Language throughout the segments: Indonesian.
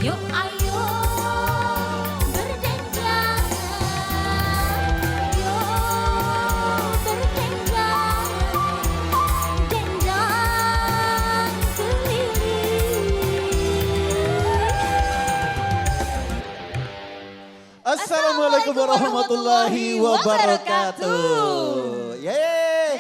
Yuk ayo berdendang, yuk berdendang, dendang keliling. Assalamualaikum warahmatullahi wabarakatuh. Yeay.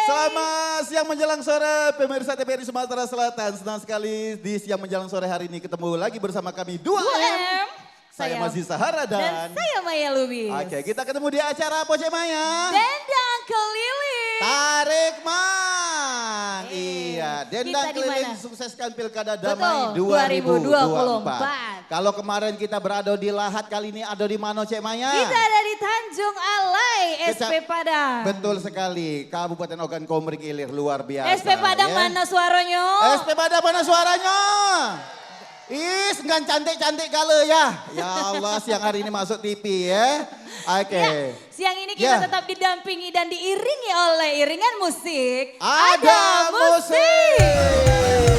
Selamat siang menjelang sore pemirsa TVRI Sumatera Selatan. Senang sekali di siang menjelang sore hari ini ketemu lagi bersama kami 2M. Saya Masih Sahara Dan saya Maya Lubis. Oke, kita ketemu di acara apa Cek Maya? Dendang keliling. Tarik Mang. Iya, Dendang Kita di Keliling mana? sukseskan Pilkada Damai Betul, 2024. Kalau kemarin kita berada di Lahat, kali ini ada di mana Cek Maya? Kita ada di Tanjung Alai, SP Padang. Betul sekali, Kabupaten Ogan Komering Ilir luar biasa. SP Padang ya. mana suaranya? SP Padang mana suaranya? Is, ngan cantik-cantik kali ya. Ya Allah, siang hari ini masuk TV ya. Oke. Ya, siang ini kita Ya. tetap didampingi dan diiringi oleh iringan musik. Ada musik.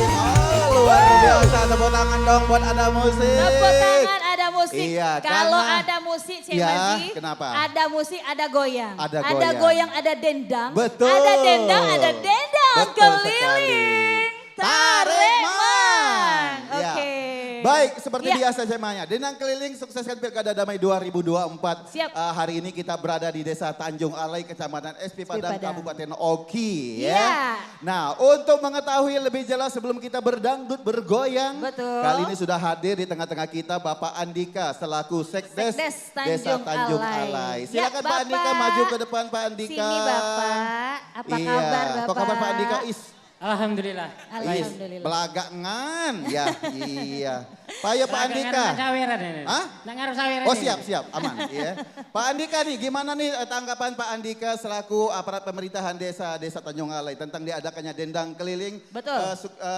Oh, luar biasa, tepuk tangan dong buat ada musik. Tepuk tangan ada musik. Iya, Kalau karena- ada musik Cik Ya, Mazi, kenapa? ada musik, ada goyang. Ada Ada goyang. goyang, ada dendang. Betul. Ada dendang, ada dendang Betul keliling. sekali. Tarik Mang. Ya. Oke. Baik, seperti Ya. biasa saya Maya. Dendang Keliling sukseskan Pilkada Damai 2024. Siap. Hari ini kita berada di Desa Tanjung Alai, Kecamatan SP Padang, Padang. Kabupaten Oki. Iya. Ya. Nah, untuk mengetahui lebih jelas sebelum kita berdangdut bergoyang. Betul. Kali ini sudah hadir di tengah-tengah kita Bapak Andika selaku Sekdes, Sekdes Desa Tanjung Tanjung Alai. Alai. Ya, Silakan Pak Andika Bapak. maju ke depan Pak Andika. Sini Bapak. Apa Iya. kabar Bapak? Apa kabar Pak Andika? Alhamdulillah. Alhamdulillah. Belakangan. Ya, iya. Pak Andika. Hah? Nak ngarep saweran. Oh siap, aman. Ya. Pak Andika nih, gimana nih tanggapan Pak Andika selaku aparat pemerintahan Desa Tanjung Alai tentang diadakannya Dendang Keliling Betul.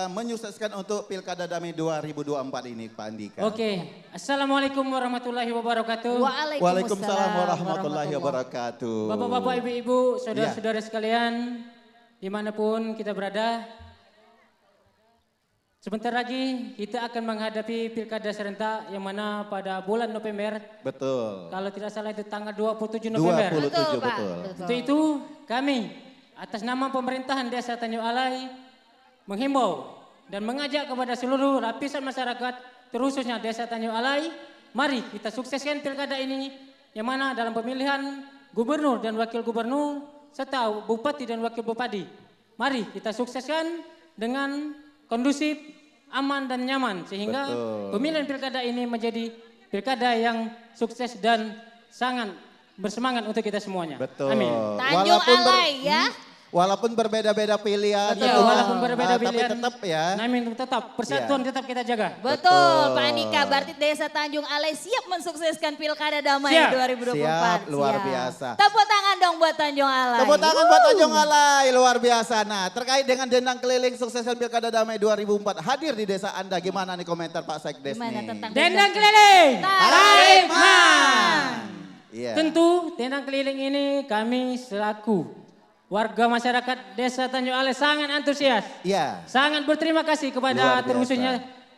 menyukseskan untuk Pilkada Damai 2024 ini Pak Andika. Oke. Assalamualaikum warahmatullahi wabarakatuh. Waalaikumsalam warahmatullahi wabarakatuh. Bapak-bapak, ibu-ibu, saudara-saudara sekalian, dimanapun kita berada. Sebentar lagi kita akan menghadapi Pilkada serentak yang mana pada bulan November. Betul. Kalau tidak salah itu tanggal 27 November. 27 Pak. betul. Untuk itu kami atas nama pemerintahan Desa Tanjung Alai menghimbau dan mengajak kepada seluruh lapisan masyarakat terkhususnya Desa Tanjung Alai, mari kita sukseskan pilkada ini yang mana dalam pemilihan gubernur dan wakil gubernur serta bupati dan wakil bupati. Mari kita sukseskan dengan kondusif, aman dan nyaman sehingga Betul. pemilihan pilkada ini menjadi pilkada yang sukses dan sangat bersemangat untuk kita semuanya. Betul. Amin. Tanjung Alai ya. Walaupun berbeda-beda pilihan. Betul, gitu, walaupun berbeda tapi pilihan. tetap ya. Namun tetap persatuan tetap kita jaga. Betul, Pak Andika. Berarti Desa Tanjung Alai siap mensukseskan Pilkada Damai Siap. 2024. Siap, luar biasa. Tepuk tangan dong buat Tanjung Alai. Tepuk tangan buat Tanjung Alai, luar biasa. Nah, terkait dengan Dendang Keliling sukseskan Pilkada Damai 2004 hadir di desa Anda. Gimana nih komentar Pak Sekdes Gimana nih? tentang Dendang keliling. Tarik Man. Iya. Tentu dendang keliling ini kami selaku warga masyarakat Desa Tanjung Alai sangat antusias. Iya. Sangat berterima kasih Luar kepada biasa. terkhususnya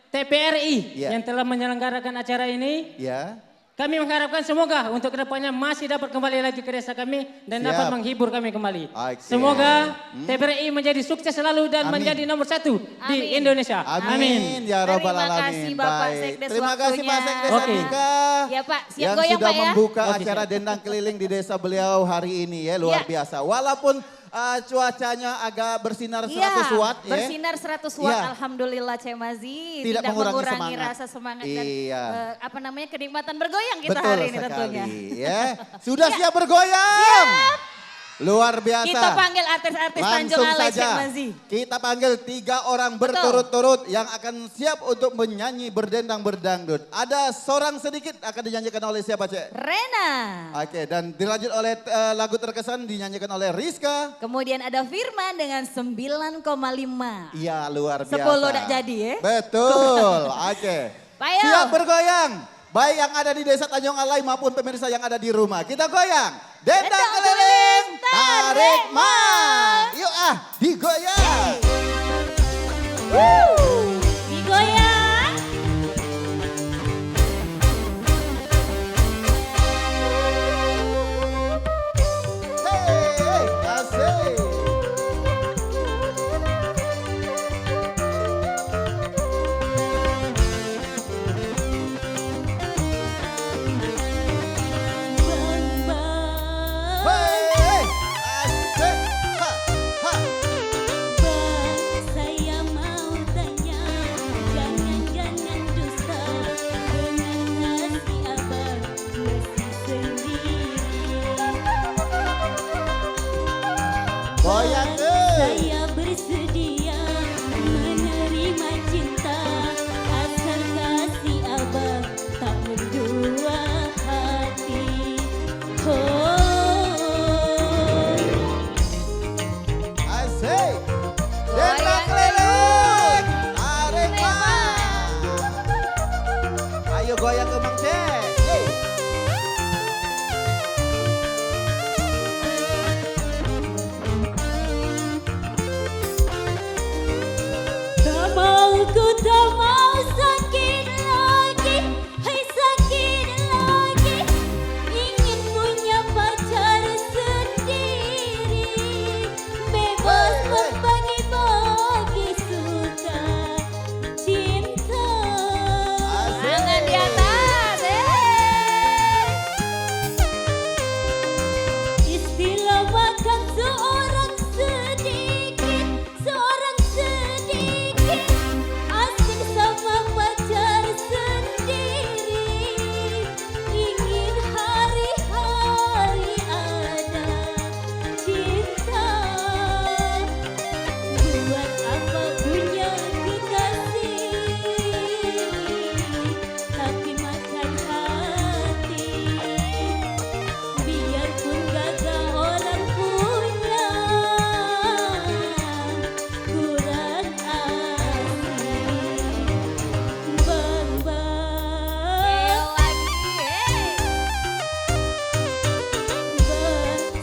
TVRI Iya. yang telah menyelenggarakan acara ini. Iya. Kami mengharapkan semoga untuk kedepannya masih dapat kembali lagi ke desa kami dan Siap. dapat menghibur kami kembali. Oke. Semoga TVRI menjadi sukses selalu dan Amin. menjadi nomor 1 Amin. di Indonesia. Amin. Ya Robbal Terima Alamin. kasih, Bapak Baik. Sekdes, Terima kasih Pak waktunya. Sekdes Oke. Andika. Ya Pak, siap yang goyang sudah Pak ya. membuka Oke, acara siap. Dendang Keliling di desa beliau hari ini ya, luar Ya. biasa. Walaupun cuacanya agak bersinar 100 watt ya. Bersinar 100 watt, Iya. alhamdulillah Cemazi. Tidak mengurangi semangat. rasa semangat dan Iya. kenikmatan bergoyang kita Betul hari ini sekali tentunya. ya. Sudah siap bergoyang? Luar biasa. Kita panggil artis-artis Tanjung Langsung Alai saja Cemazi. kita panggil 3 orang berturut-turut yang akan siap untuk menyanyi berdendang berdangdut. Ada seorang sedikit akan dinyanyikan oleh siapa Cek? Rena. Oke, dan dilanjut oleh lagu terkesan dinyanyikan oleh Rizka. Kemudian ada Firman dengan 9,5. Iya, luar biasa. 10 udah jadi ya. Betul, oke. Ayo. Siap bergoyang. Baik yang ada di Desa Tanjung Alai maupun pemirsa yang ada di rumah. Kita goyang. Dendang keliling, tarik mang. Yuk digoyang. Digoyang. Saya bersedia menerima cinta, asal kasih abang tak mendua hati. Asik. Dendang keliling. Tarik Mang. Ayo goyang ke Mang Cek. Hey. Tak mau ku tak mau sakit lagi, hai sakit lagi. Ingin punya pacar sendiri, bebas membagi-bagi suka cinta. Tangan di atas. Istilah makan seorang sedikit, asik sama pacar sendiri. Ingin hari-hari ada cinta. Buat apa punya kekasih, tapi makan hati. Biarpun gagal orang punya, kurang asik.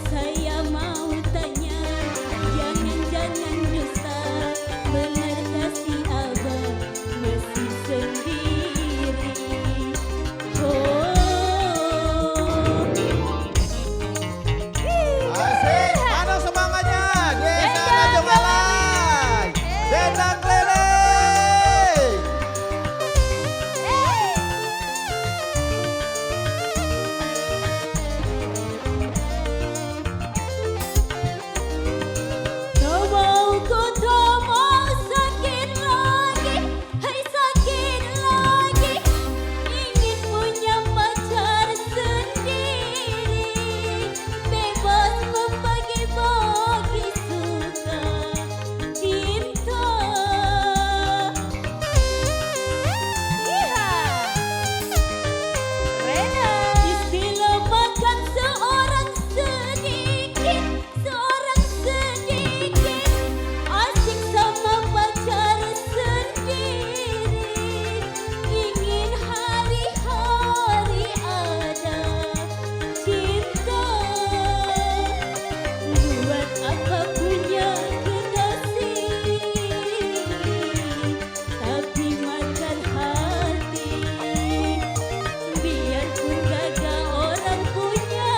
Saya mau tanya, jangan-jangan dusta, benar kasih abang masih sendiri. Asik. Mana semangatnya? Desa Tanjung Alai. Dendang keliling. Tak mau ku tak mau sakit lagi, hai sakit lagi. Ingin punya pacar sendiri, bebas membagi-bagi suka cinta. Istilah makan seorang sedikit, asik sama pacar sendiri. Ingin hari-hari ada cinta. Buat apa punya kekasih, tapi makan hati. Biarpun gagal orang punya,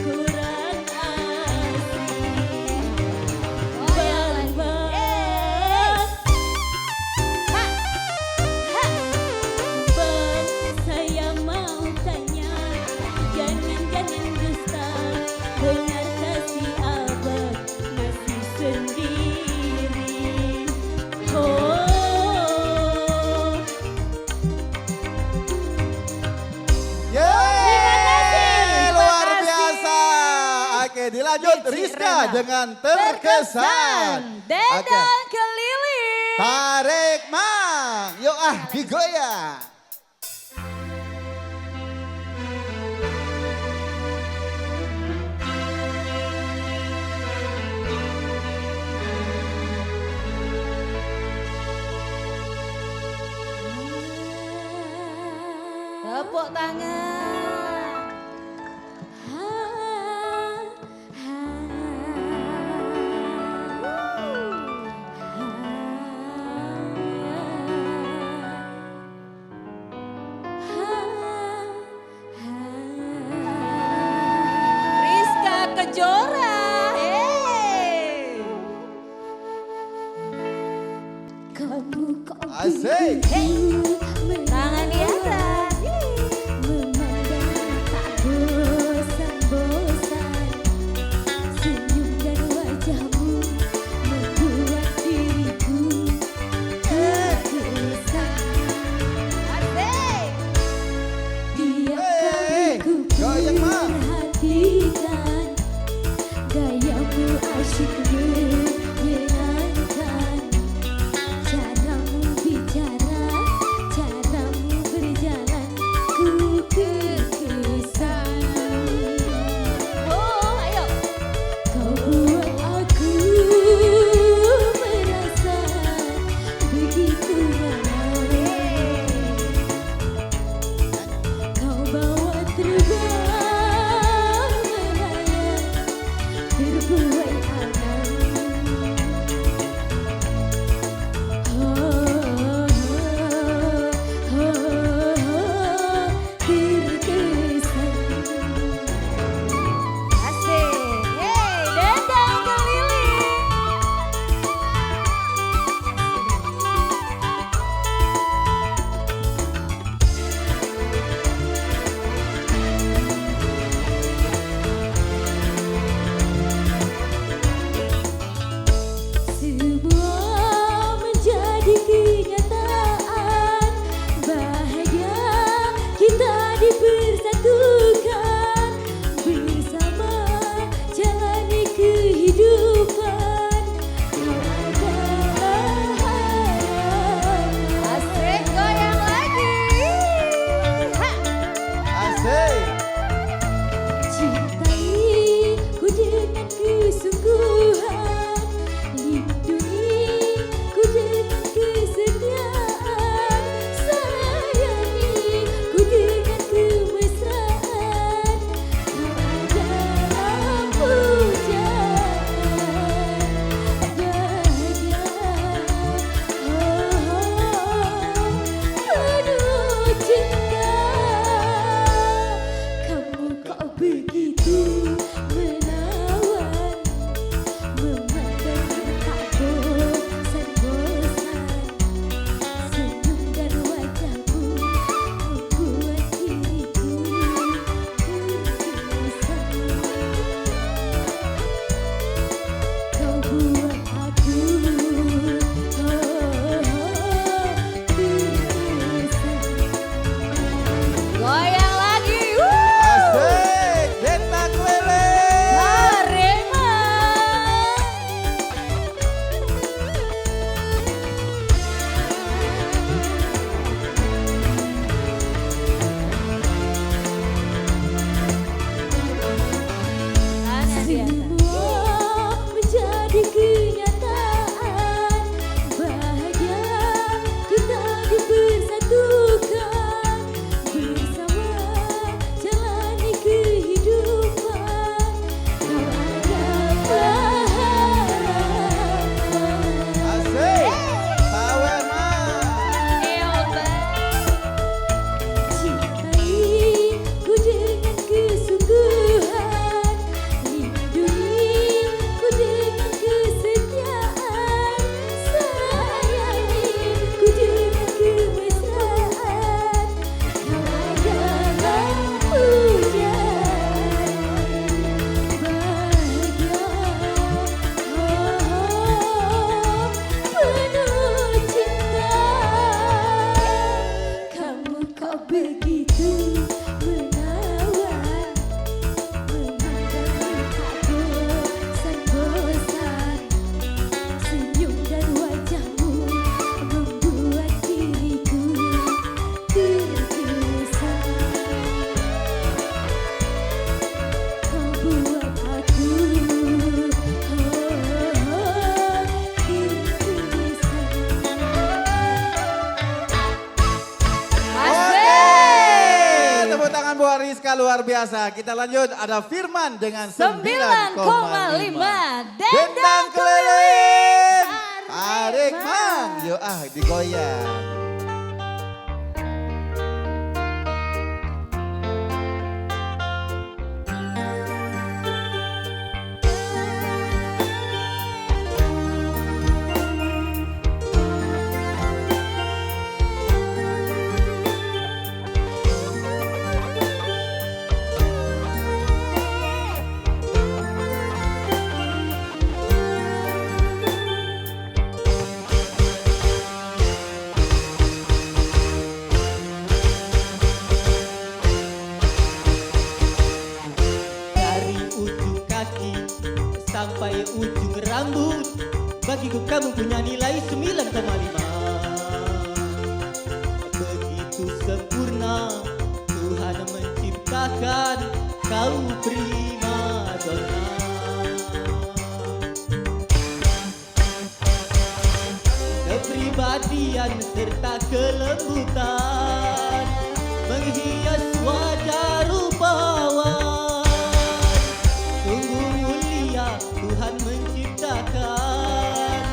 kurang asik. Saya mau tanya, jangan-jangan dusta, benar kasih abang masih sendiri. Yeay, luar biasa. Oke, dilanjut Rizka dengan terkesan. Oke. Dendang keliling. Tarik Mang. Yuk digoyang. Tepuk tangan. Rizka Kejora. Kamu kok Asik. Tangan di atas. memandang tak bosan-bosan. Senyum dan wajahmu membuat diriku terkesan. Asik. Tiap Hey, kali ku goyang, Ma. perhatikan Gayamu asyik menyenangkan, caramu bicara, caramu berjalan, ku terkesan. Oh, ayo. Kau buat aku merasa begitu nyaman. Kau bawa terbang melayang berbuai angan. Terkesan. Asik. Hey, dendang keliling. Semua menjadi kenyataan, bahagia kita dipersatukan, bersama jalani kehidupan. Kau adalah harapan. Asik, goyang lagi. Ha. Asik. Cintai ku dengan kesungguhan, lindungi ku dengan kesetiaan, sayangi ku dengan kemesraan. Kau adalah pujaan bahagia, penuh cinta. Kamu kok begitu menawan, memandangnya tak bosan-bosan. Senyum dan wajahmu membuat diriku terkesan. Kau buat aku terkesan. Goyang lagi. Asik. Dendang keliling. Arema. Tanya biasa. Semua menjadi kenyataan, bahagia kita dipersatukan, bersama jalani kehidupan. Kau adalah harapan. Asik. Sawerma. Cintai ku dengan kesungguhan, lindungi ku dengan kesetiaan, sayangi ku dengan kemesraan. Kau adalah pujaan bahagia, penuh cinta. Kamu kok begitu menawan, memandangnya tak bosan-bosan. Senyum dan wajahmu membuat diriku terkesan. Kau buat aku Oke, tepuk tangan buat Rizka luar biasa. Kita lanjut, ada Firman dengan 9,5. 9,5. Dendang keliling. Tarik mang. Yo digoyang. sampai ujung rambut. Bagiku kamu punya nilai 9,5. Begitu sempurna Tuhan menciptakan kau prima donna. Kepribadian serta kelembutan menghias wajah rupawan. Sungguh mulia Tuhan menciptakan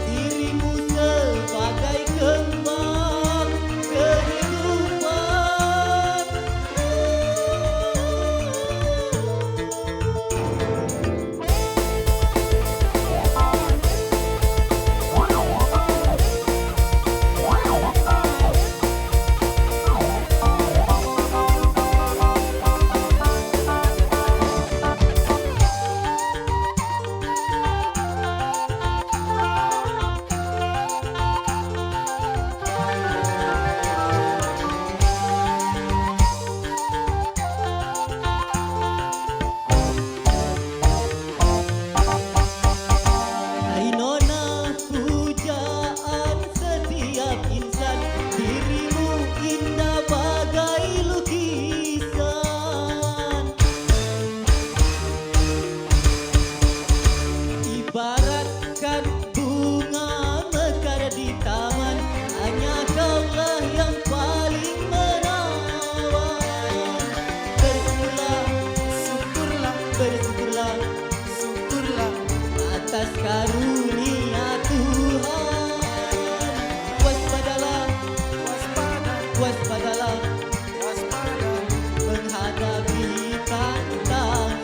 dirimu sebagai kembang kehidupan. Hai nona, pujaan setiap insan, dirimu indah bagai lukisan. Ibaratkan bunga mekar di taman, hanya kaulah yang paling menawan. Bersyukurlah, syukurlah, bersyukurlah, syukurlah atas karunia Tuhan. Waspadalah, waspadalah, menghadapi tantangan.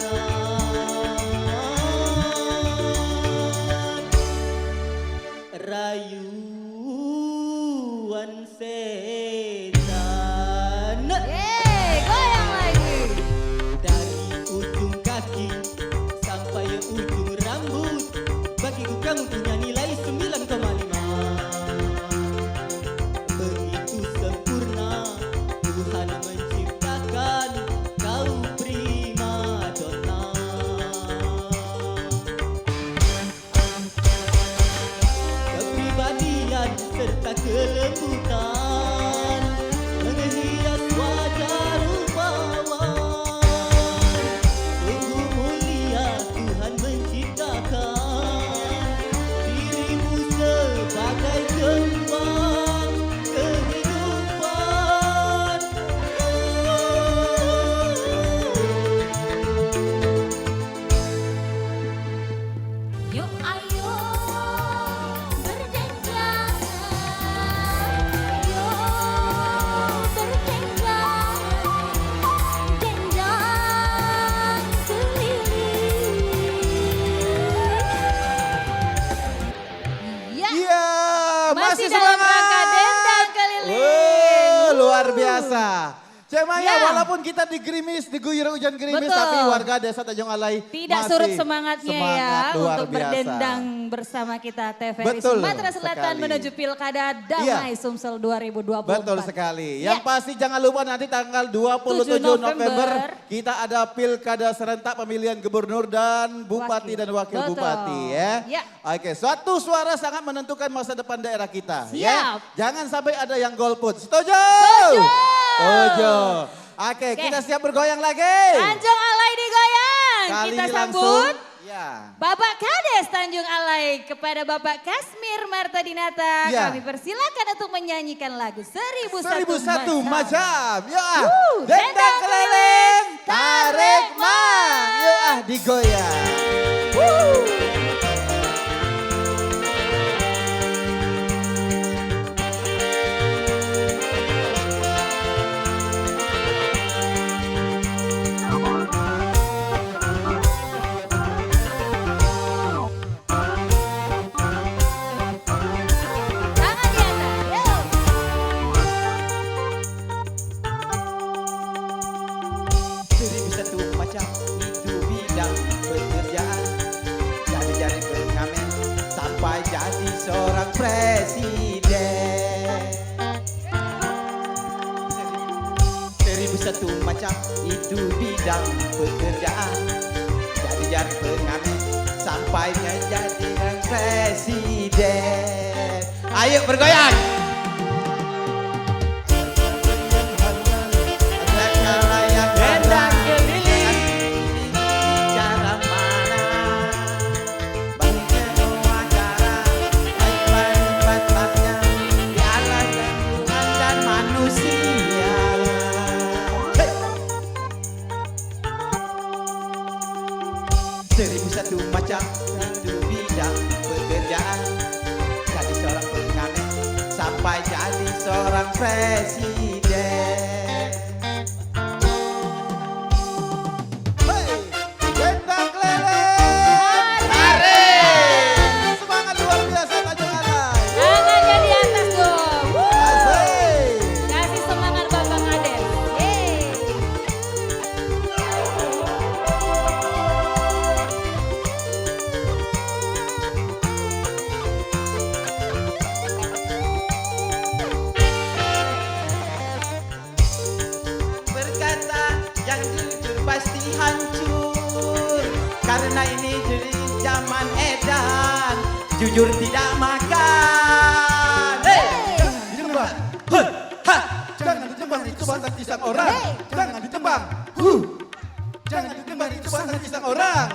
Rayuan setan Goyang lagi. dari ujung kaki sampai ujung rambut. Bagiku kamu punya nilai 9,5. Begitu sempurna Tuhan menciptakan kau prima donna. Kepribadian serta kelembutan menghias wajah rupawan. Sungguh mulia Tuhan menciptakan dirimu sebagai kembang kehidupan. Yuk ayo berdendangan, yuk berdendangan, dendang keliling. Ya, Iya, masih dalam semangat. rangka dendang keliling. Luar biasa. Cek Maya, Ya. walaupun kita digerimis, diguyur hujan gerimis, Betul. tapi warga desa Tanjung Alai Tidak masih surut semangatnya semangat ya luar untuk biasa. berdendang bersama kita TVRI Betul Sumatera Selatan sekali. menuju Pilkada Damai Sumsel 2024. Betul sekali. Ya. Yang pasti jangan lupa nanti tanggal 27 7 November November kita ada Pilkada serentak pemilihan gubernur dan bupati dan wakil Betul. bupati ya. Ya. Oke, suatu suara sangat menentukan masa depan daerah kita Siap. ya. Jangan sampai ada yang golput. Setuju? Setuju. Setuju. Oke, kita siap bergoyang lagi. Tanjung Alai digoyang. Kali Kita ini sambut langsung. Ya. Bapak Kades Tanjung Alai kepada Bapak Kasmir Marta Dinata. Ya. Kami persilakan untuk menyanyikan lagu 1001 Macam. macam. Ya. Dendang Dendang keliling, tarik mang. Ya, digoyang. Tangan di atas. Yuk. 1001 macam itu bidang pekerjaan. Jadi pengamen sampai jadi seorang presiden. 1001 macam itu bidang pekerjaan. Jadi pengamen sampai menjadi presiden. Ayo bergoyang. Gendang keliling cara mana bagi semua cara baik batasnya di alam lingkungan dan manusia. Seribu satu macam itu bidang pekerjaan. Jadi seorang pengamen sampai jadi seorang presiden. Hey, gendang keliling. Tarik. Semangat luar biasa Tanjung Alai. Tangannya di atas dong. Asik. Kasih semangat Bapak Kades. Yeay. Berkata yang jujur pasti hancur, karena ini jadi zaman edan. Jujur tidak makan. Jangan ditembang. Jangan ditembang, itu batang pisang orang. Jangan ditembang. Jangan ditembang, itu batang pisang orang.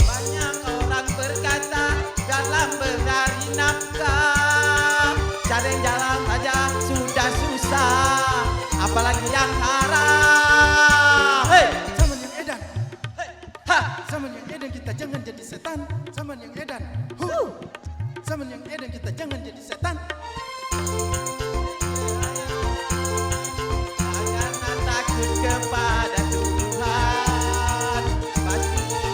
Banyak orang berkata dalam mencari nafkah, cari jalan saja sudah susah, apalagi yang haram. Zaman yang edan. Zaman yang edan kita jangan jadi setan. Zaman yang edan. Zaman yang edan kita jangan jadi setan. Jangan takut kepada Tuhan, pasti akan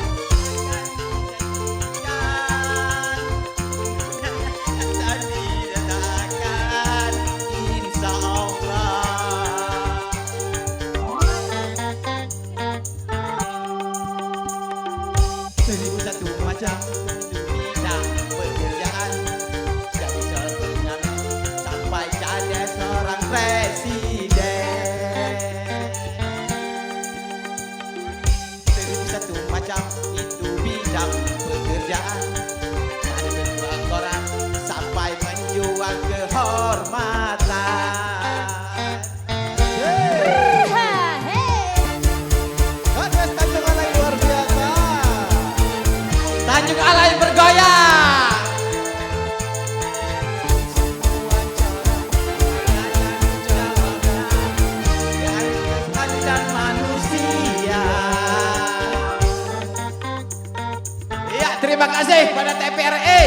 dijadikan dan diletakkan, insya Allah. Seribu satu macam bidang pekerjaan. Jadi seorang pengamen sampai jadi seorang presiden. Seribu satu macam itu bidang pekerjaan. Ada menjual koran sampai menjual kehormatan. Kades Tanjung Alai luar biasa. Tanjung Alai bergoyang. Dan manusia. Ya, terima kasih pada TPRI.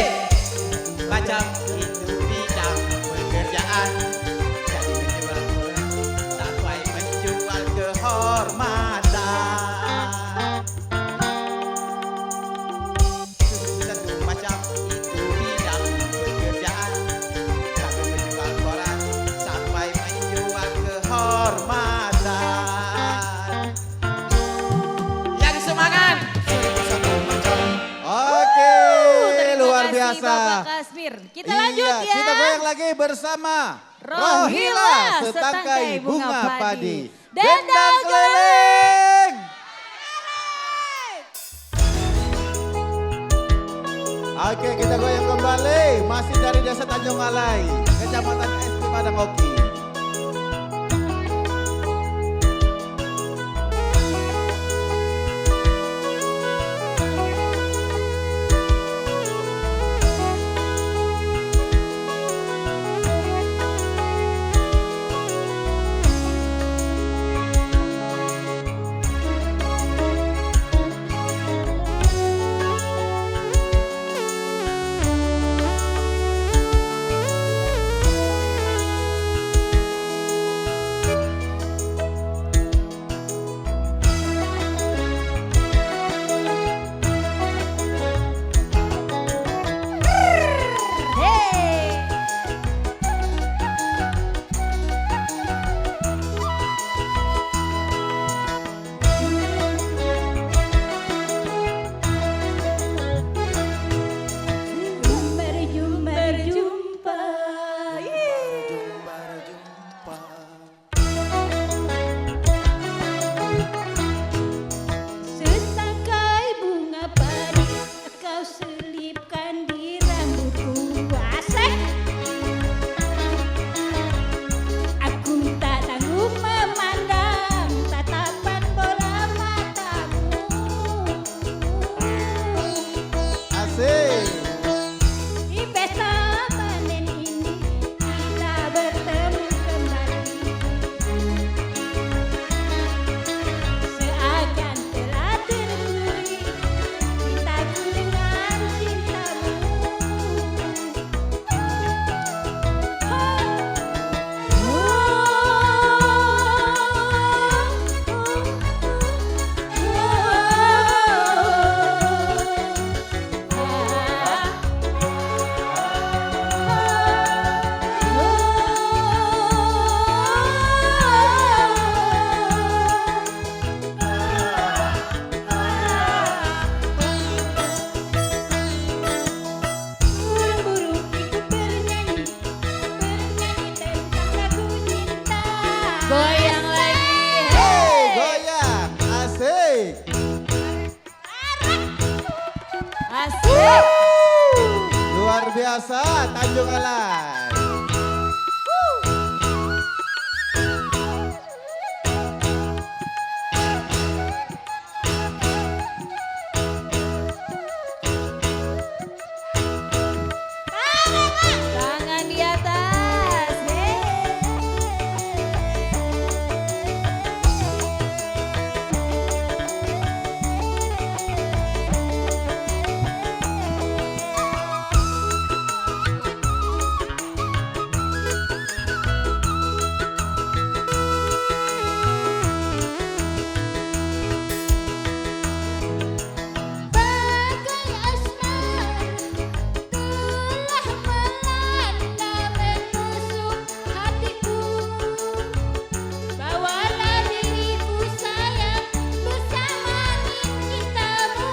Macam itu bidang pekerjaan. Jadi menjual koran sampai menjual kehormatan. Satu macam itu bidang pekerjaan. Kami menjual koran sampai menjual kehormatan. Yang semangat. Oke, Terima luar kasih, biasa. Bapak Kasmir. Kita lanjut Iya, ya. kita goyang lagi bersama Rohila, setangkai bunga padi. Dendang Dendang keliling. Oke, kita goyang kembali. Masih dari Desa Tanjung Alai, Kecamatan SP Padang Oki. biasa Tanjung Alai. Tangan di atas. Bagai asmara telah melanda menusuk hatiku. Bawalah diriku sayang bersama angin cintamu.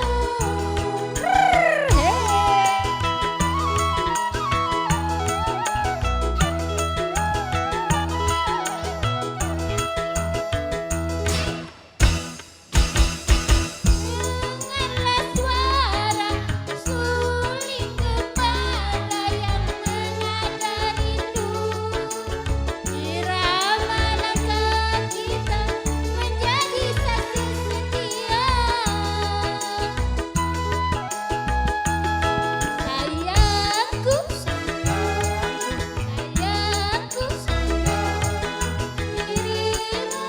Dengarlah suara suling kepala yang mengada rindu. Irama langkah kita menjadi saksi setia. Sayangku, sayangku, dirimu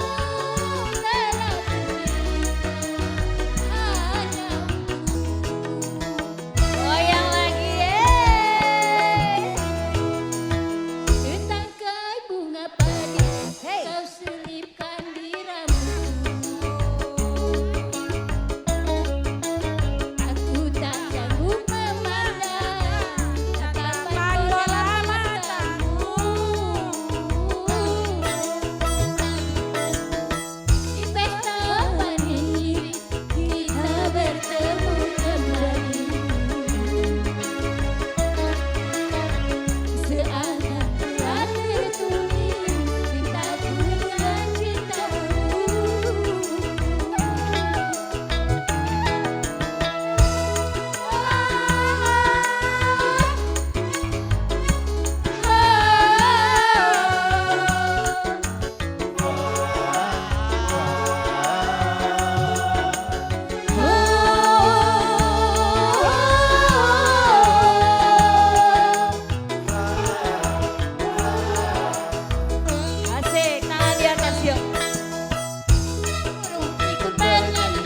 dalam Goyang lagi. Setangkai bunga padi kau selipkan di rambutku. Aku tak sanggup memandang tatapan bola matamu. Di pesta panen kita bertemu kembali. Seakan telah tertulis cintaku dengan cintamu. Asik, tangan di atas yuk. Burung ikut bernyanyi,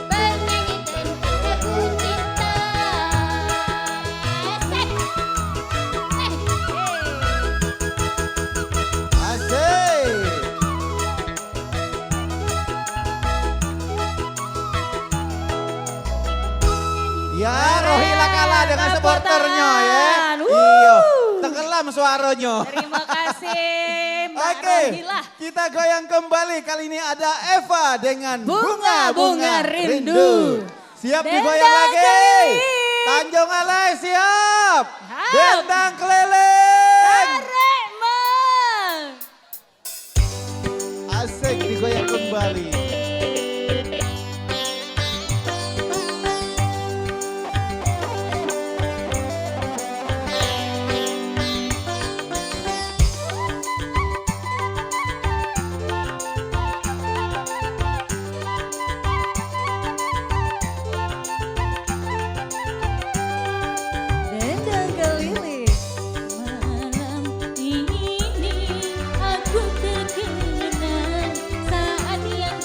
bernyanyi tentang lagu cinta. Asik. Ya, Rohila kalah dengan Tepuk supporternya ya. tangan. Iya, tenggelam suaranya. Terima kasih Mbak Oke, Rohila. kita goyang kembali. Kali ini ada Eva dengan Bunga-bunga rindu. Siap Dendang digoyang lagi. keliling. Tanjung Alai siap. Siap. Dendang keliling. Tarik, Mang. Asik digoyang kembali. Dendang keliling. Malam ini aku terkenang saat yang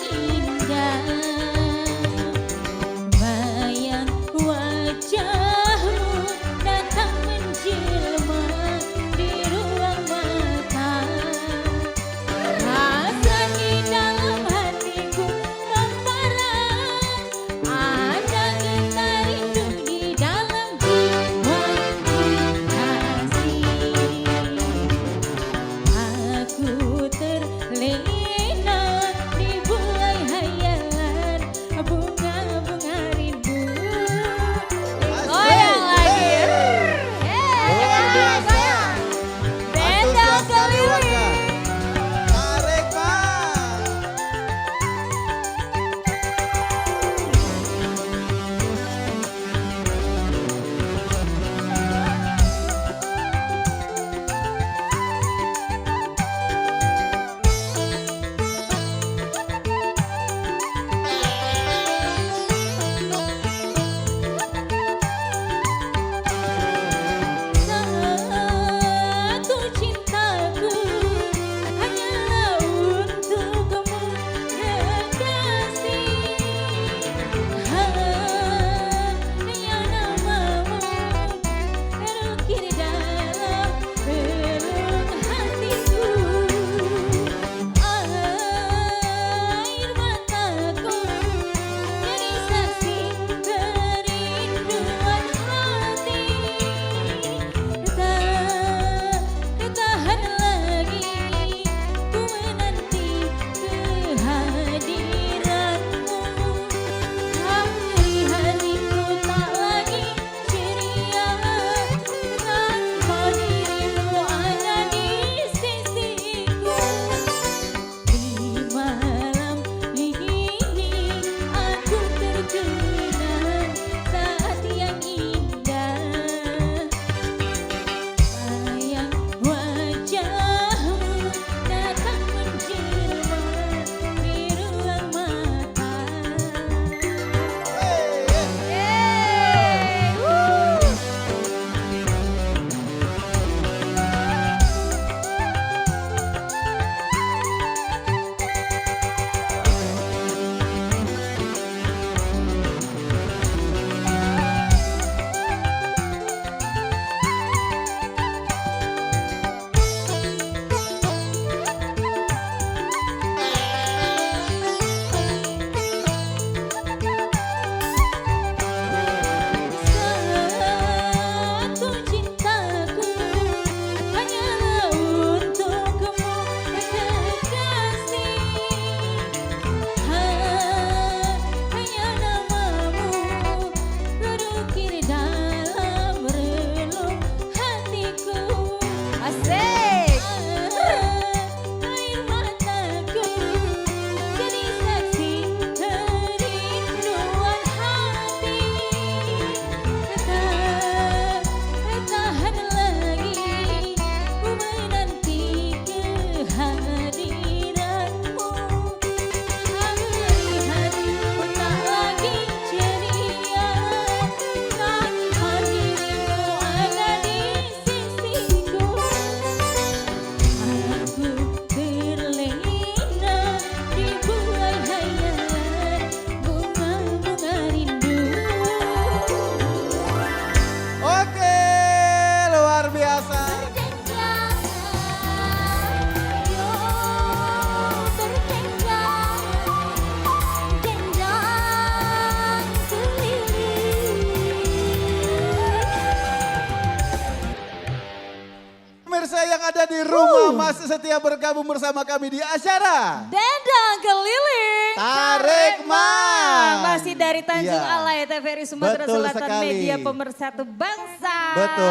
masih setia bergabung bersama kami di acara Dendang keliling. Tarik Man. Masih dari Tanjung Iya. Alai, TVRI Sumatera Betul Selatan, sekali. media pemersatu bangsa.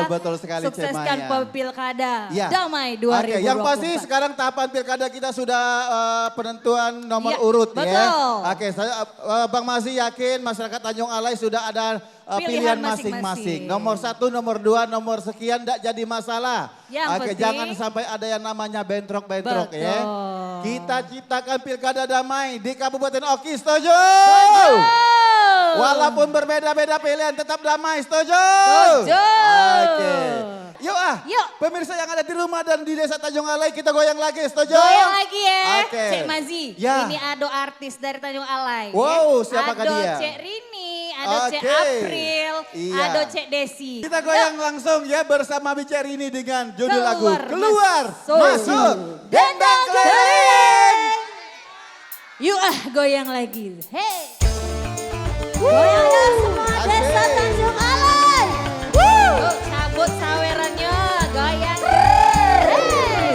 Betul sekali, Sukseskan Cemaya. pilkada Ya. damai 2024. Oke, yang pasti sekarang tahapan pilkada kita sudah penentuan nomor Ya, urut ya. betul. Oke, saya Bang Masih yakin masyarakat Tanjung Alai sudah ada pilihan Pilihan masing-masing. masing-masing. Nomor 1, nomor 2, nomor sekian tidak jadi masalah. Yang Oke, penting- jangan sampai ada yang namanya bentrok-bentrok ya. Betul. Kita ciptakan pilkada damai di Kabupaten Oki, setuju? Walaupun berbeda-beda pilihan tetap damai, setuju? Setuju. Oke. Yuk Yuk. pemirsa yang ada di rumah dan di desa Tanjung Alai kita goyang lagi, setuju? Goyang lagi ya. Oke. Cek Mazi, Ya. ini Ado artis dari Tanjung Alai. Wow, ya. siapakah Ado dia? Cek Rini, Ado Cek Oke. April, Iya. Ado Cek Desi. Kita goyang langsung ya bersama Bicar ini dengan judul lagu Keluar Masuk Dendang Keliling. Yuk goyang lagi. Hey. Goyang dong semua desa Asik. Tanjung Alai. Yuk cabut sawerannya, goyang. Hey.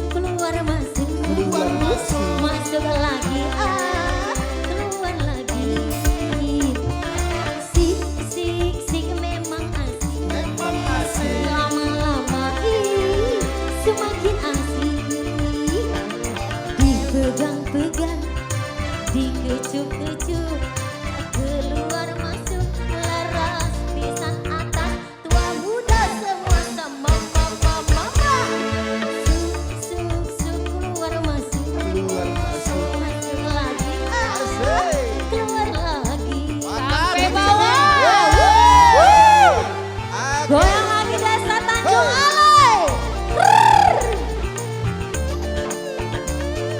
Keluar masuk, masuk lagi, keluar lagi. Sik memang asik, lama-lama semakin asik. Dipegang-pegang, dikecup-kecup, keluar masuk laras pisan atas, tua muda semua sama mama. Keluar masuk lagi, keluar lagi. Sampai bawah. Goyang lagi desa Tanjung Alai.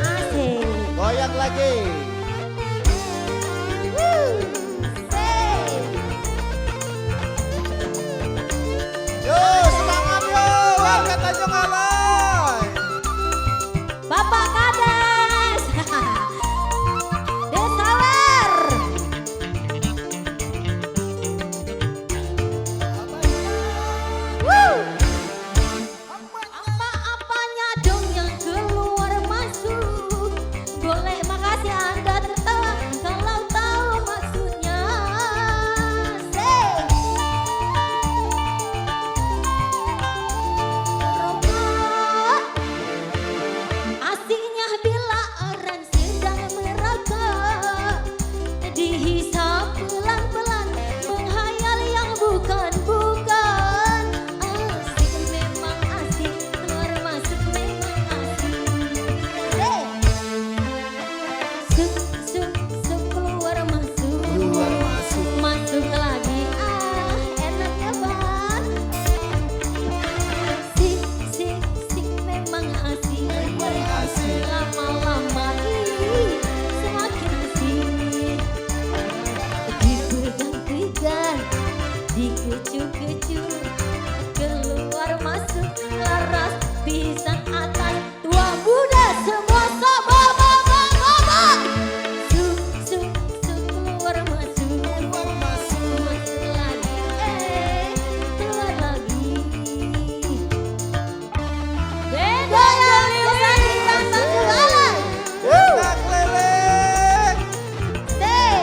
Asik. Goyang lagi. Yo semangat yo warga Tanjung Alai. Bapak Kades. Desawer. Apa-apanya dong yang keluar masuk. Boleh makasih Anda tertawa kalau tahu maksudnya. Say. Roma. Asiknya bila orang sedang meragak, dihisap pelan-pelan, menghayal yang bukan-bukan. Asik memang asik, keluar masuk memang asik. Hey. Suk, keluar masuk, masuk lagi, enaknya bang. Sik memang asik, lama-lama semakin asik. Dipegang-pegang, dikecup-kecup, keluar masuk laras pisan atas, tua muda semua sama mama. Suk, keluar masuk lagi, keluar lagi. Goyang keliling Tanjung Alai. Dendang keliling. Say.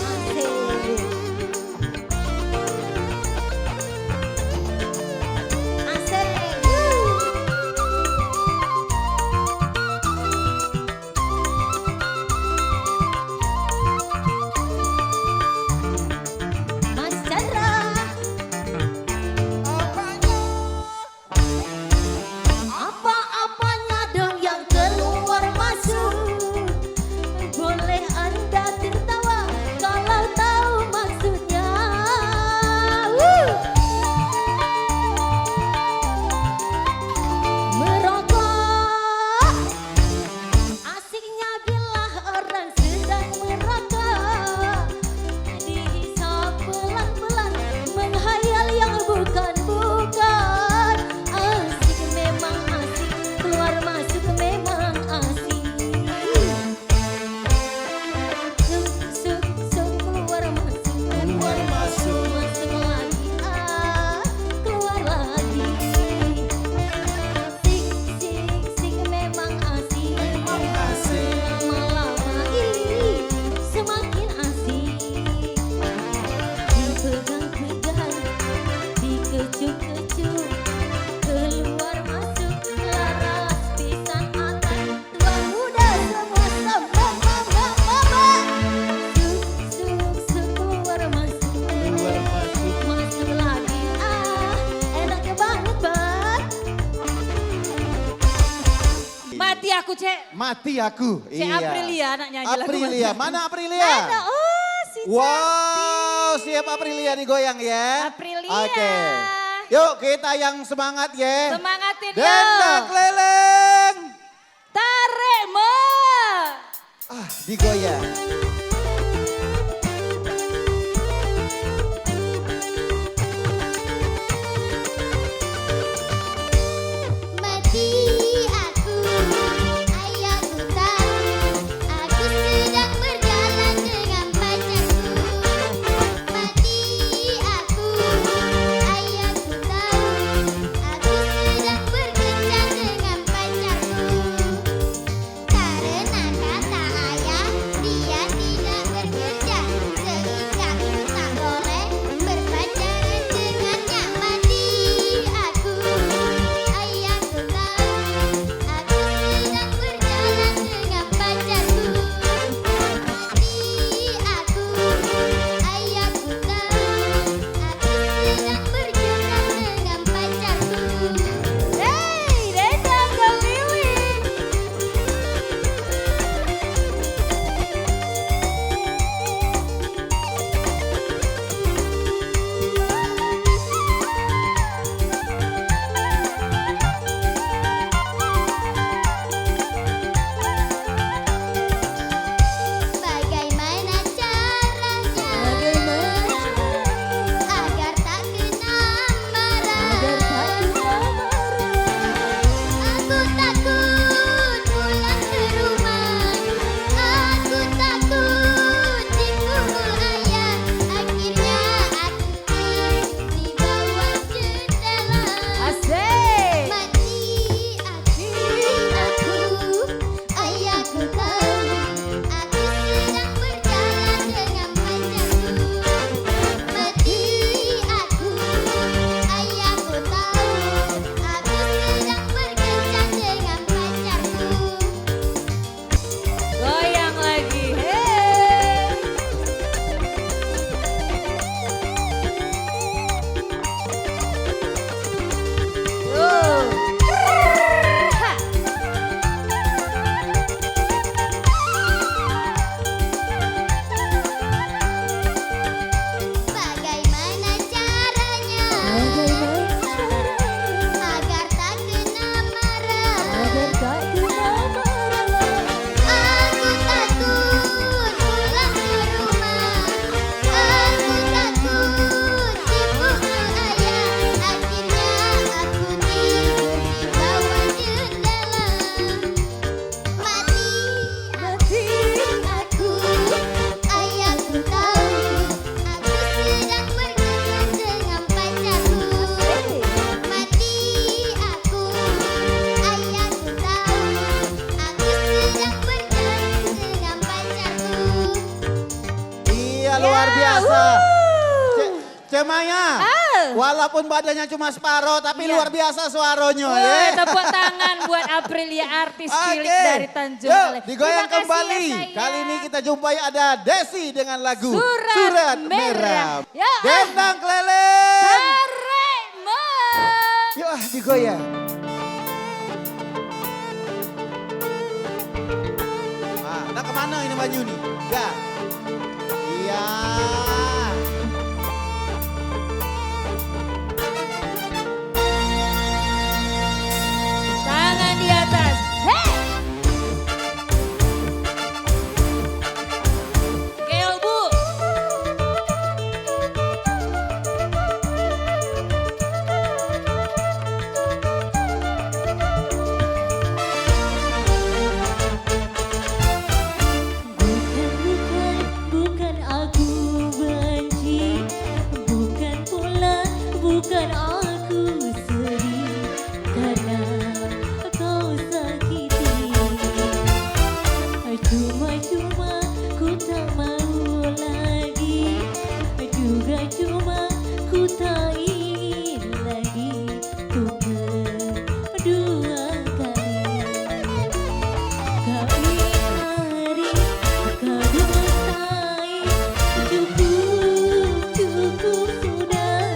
Asik. Cek? Mati aku. Cek Aprilia anak nyanyi lagu Aprilia, Mati. mana Aprilia? Ada, oh si Wow, siap Aprilia digoyang ya. Aprilia. Oke. Yuk kita yang semangat ya. Semangatin yo. Dendang keliling. Tarik mo. Digoyang. Mati aku, ayahku tahu, aku sedang berjalan dengan pacarku. Mati aku, ayahku tahu, aku sedang berkencan dengan pacarku. Karena kata ayah, dia tidak bekerja, sehingga tak boleh berpacaran dengannya. Mati aku, ayahku tahu, aku sedang berjalan dengan pacarku. Mati aku, ayahku tahu, aku sedang berjalan dengan pacarku. Hey, dendang keliling. Bagaimana caranya agar tak kena marah? Aku takut pulang ke rumah, aku takut dipukul ayah. Akhirnya aku di bawah jendela. Asik. Mati aku, ayahku tahu, aku sedang berjalan dengan pacarku. Mati aku, ayahku tahu, aku sedang berkencan dengan pacarku. Goyang lagi. Hey. Tuh. Ha. Bagaimana caranya agar tak kena marah? Aku takut pulang ke rumah, aku takut dipukul ayah. Akhirnya aku tidur di bawah jendela. Mati aku, ayahku tahu, aku sedang berkencan dengan pacarku. Mati aku, ayahku tahu, aku sedang berkencan dengan pacarku. Iya luar biasa. Cemaya, walaupun badannya cuma separuh tapi Iya. luar biasa suaranya Woi, ya. tepuk tangan buat Aprilia artis cilik Oke. dari Tanjung Yuk, Balai. digoyang Terima kasih kembali. ya, sayang. Kali ini kita jumpai ada Desi dengan lagu Surat Merah. Ya, Dendang keliling. tarik mo. Yuk digoyang. Nah kemana ini baju nih? Ya. Iya. Tangan di atas. Hey. Kelbu. Bukan aku benci, bukan pula bukan aku sedih karena kau sakiti. Cuma ku tak mau lagi, juga cuma ku tak ingin lagi untuk kedua kali. Kau ingkari, kau duastai, cukup sudah.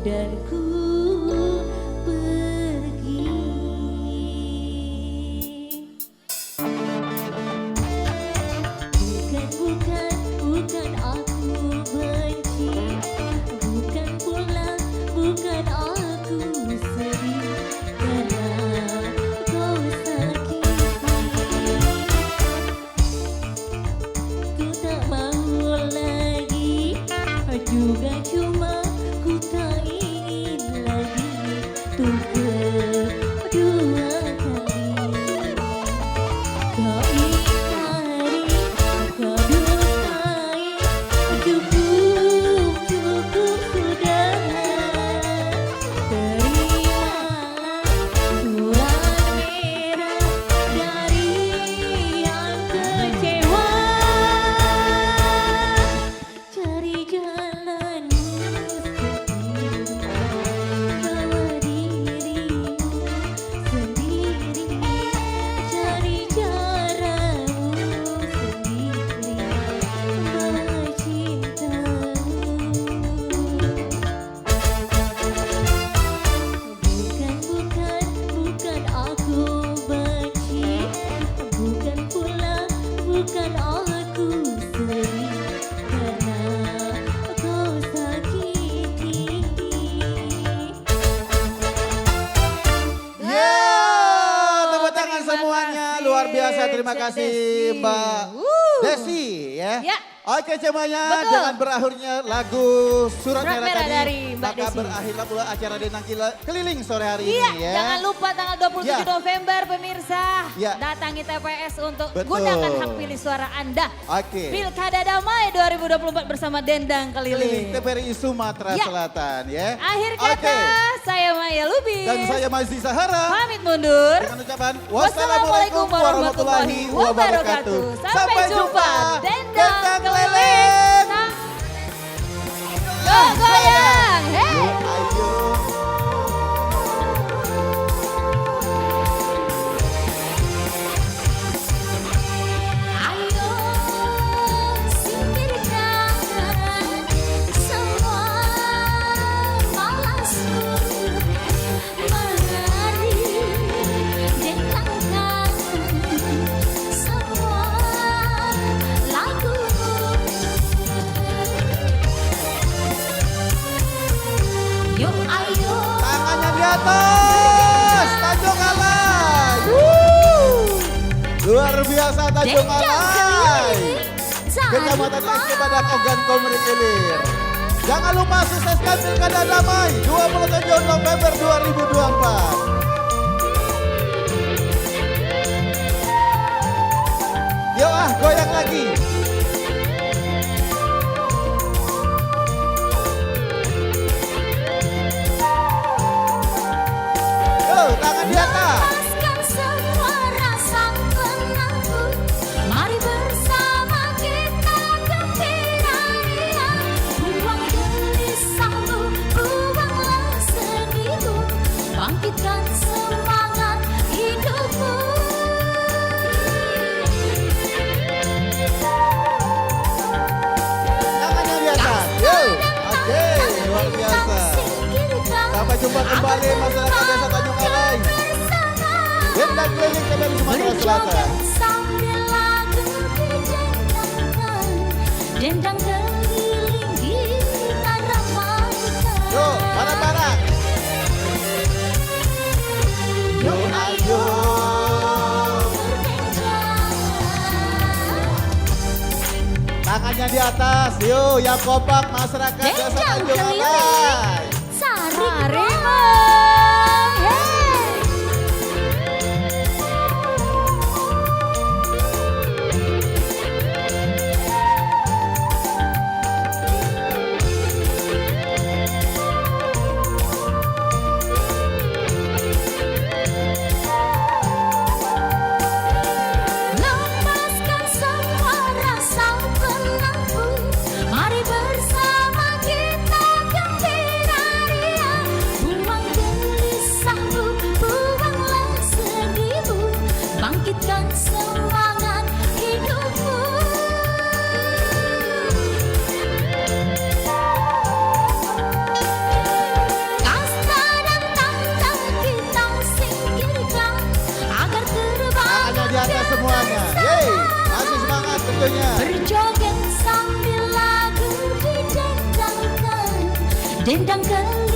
dan ku pergi. Bukan aku benci, bukan pula bukan aku sedih karena kau sakiti. Ku tak mau lagi, juga cuma ku tak ingin lagi untuk kedua kali. Kau ingkari, kau dustai, cukup sudah. Terimalah surat merah dari yang kecewa. Cari jalanmu sendiri, bawa dirimu sendiri. Cari caramu sendiri, bawa cintamu. Bukan aku benci, bukan pula bukan aku sedih karena kau sakiti. Tepuk tangan semuanya. Luar biasa. Terima kasih Mbak Desi ya. Ya. Oke semuanya, Betul. dengan berakhirnya lagu Surat Surat Merah Merah tadi, dari Mbak maka Desi. berakhirlah pula acara Dendang Keliling sore hari Iya, ini ya. jangan lupa tanggal 27 Ya. November pemirsa. Ya. Datangi TPS untuk Betul. gunakan hak pilih suara Anda. Oke. Pilkada Damai 2024 bersama Dendang Keliling Keliling. TPRI Sumatera Ya. Selatan ya. Akhir kata, Oke. saya Maya Lubi. Dan saya Mazdi Sahara. Pamit mundur. Dengan ucapan Wassalamualaikum warahmatullahi wabarakatuh. Sampai jumpa. Dendang Keliling. Go goyang. Hey. Ayo. Ayo singkirkan semua palsu, mari dendangkan semua lagu. Yuk ayo Tangannya di atas. Tanjung Alai. Luar biasa Tanjung dendang Alai. keliling Kecamatan SD Badak Ogan Komering Ilir. Jangan lupa sukseskan Pilkada Damai 27 November 2024. Yuk goyang lagi. Yuk tangan di atas. Lepaskan semua rasa penakut. Mari bersama kita gembira ria. Buang gelisahmu, buanglah sedihmu. Bangkitkan semangat hidupmu. Tangannya di atas. Yuk. Oke, luar biasa. Sampai jumpa kembali masyarakat Desa Tanjung Alai. Dendang Keliling TPRI Sumatera Selatan. Sambil lagu dijendangkan, dendang keliling kita ramaikan. Yuk, bareng-bareng. Yuk, ayo. Tangannya di atas. Yuk, yang kompak masyarakat Desa Dendang Tanjung keliling. Alai. Sarimong, hey. Lepaskan semua rasa penakut. Mari bersama kita gembira. dendang